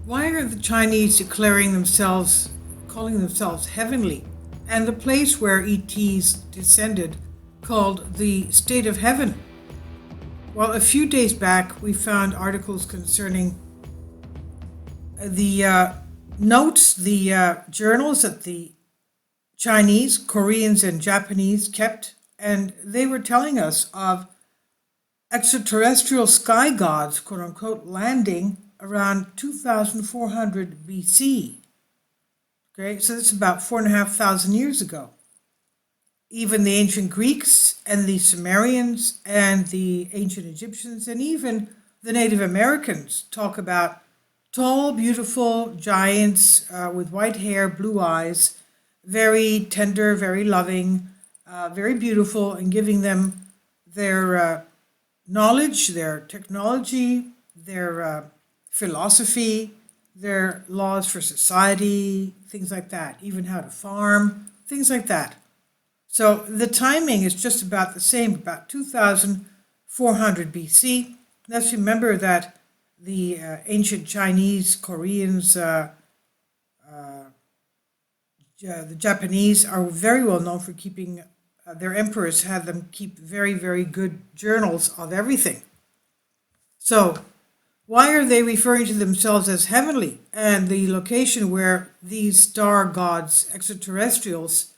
Why are the Chinese calling themselves heavenly, and the place where ETs descended called the state of heaven? Well, a few days back, we found articles concerning the notes, the journals that the Chinese, Koreans, and Japanese kept, and they were telling us of extraterrestrial sky gods, quote unquote, landing around 2400 BC. Okay, so that's about 4,500 years ago. Even the ancient Greeks and the Sumerians and the ancient Egyptians and even the Native Americans talk about tall, beautiful giants with white hair, blue eyes, very tender, very loving, very beautiful, and giving them their knowledge, their technology, their philosophy, their laws for society, things like that, even how to farm, things like that. So the timing is just about the same, about 2400 BC. Let's remember that the ancient Chinese, Koreans, the Japanese are very well known for keeping, their emperors had them keep very, very good journals of everything. So why are they referring to themselves as heavenly? And the location where these star gods, extraterrestrials,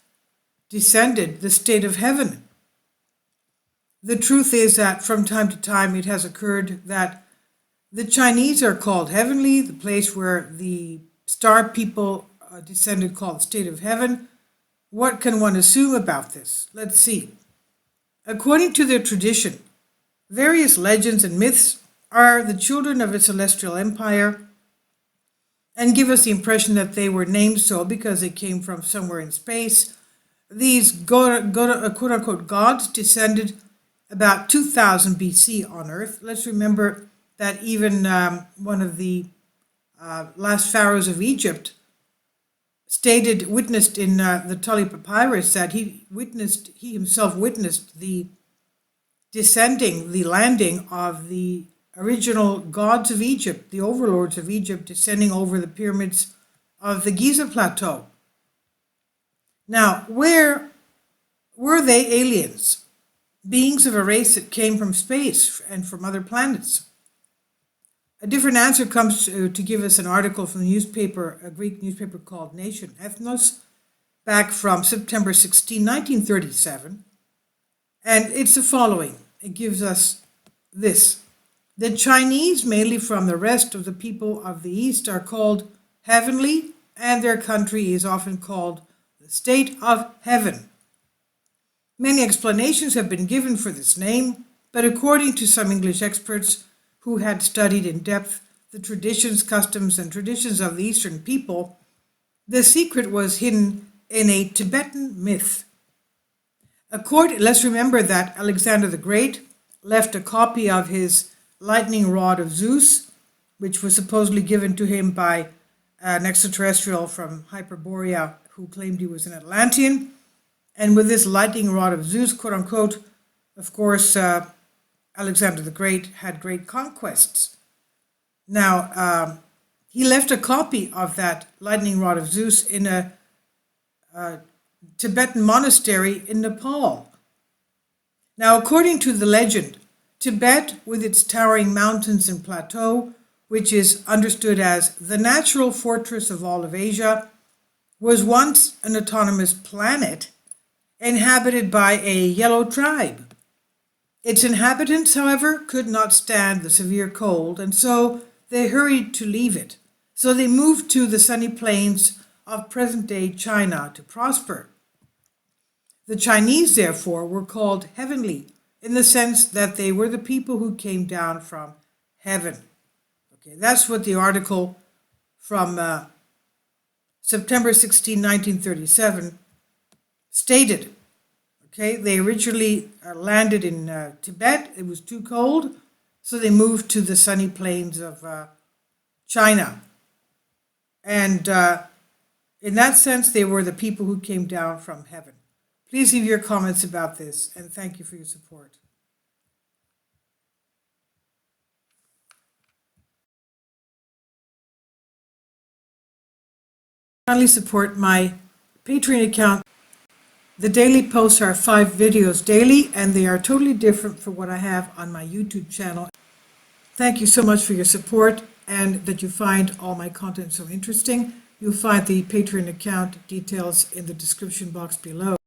descended, the state of heaven. The truth is that from time to time it has occurred that the Chinese are called heavenly, the place where the star people descended called the state of heaven. What can one assume about this? Let's see. According to their tradition, various legends and myths are the children of a celestial empire and give us the impression that they were named so because they came from somewhere in space. These quote-unquote gods descended about 2000 BC on Earth. Let's remember that even one of the last pharaohs of Egypt witnessed in the Tully Papyrus that he himself witnessed the landing of the original gods of Egypt, the overlords of Egypt, descending over the pyramids of the Giza Plateau. Now, where were they aliens? Beings of a race that came from space and from other planets? A different answer comes to give us an article from the newspaper, a Greek newspaper called Nation Ethnos, back from September 16, 1937. And it's the following. It gives us this. The Chinese, mainly from the rest of the people of the East, are called heavenly, and their country is often called the state of heaven. Many explanations have been given for this name, but according to some English experts who had studied in depth the traditions, customs, and traditions of the Eastern people, the secret was hidden in a Tibetan myth. Let's remember that Alexander the Great left a copy of his lightning rod of Zeus, which was supposedly given to him by an extraterrestrial from Hyperborea who claimed he was an Atlantean. And with this lightning rod of Zeus, quote unquote, of course, Alexander the Great had great conquests. Now, he left a copy of that lightning rod of Zeus in a Tibetan monastery in Nepal. Now, according to the legend, Tibet, with its towering mountains and plateau, which is understood as the natural fortress of all of Asia, was once an autonomous planet inhabited by a yellow tribe. Its inhabitants, however, could not stand the severe cold, and so they hurried to leave it. So they moved to the sunny plains of present-day China to prosper. The Chinese, therefore, were called heavenly in the sense that they were the people who came down from heaven. Okay, that's what the article from September 16, 1937 stated. Okay, they originally landed in Tibet. It was too cold, so they moved to the sunny plains of China. And in that sense, they were the people who came down from heaven. Please leave your comments about this, and thank you for your support. Kindly support my Patreon account. The daily posts are 5 videos daily, and they are totally different from what I have on my YouTube channel. Thank you so much for your support and that you find all my content so interesting. You'll find the Patreon account details in the description box below.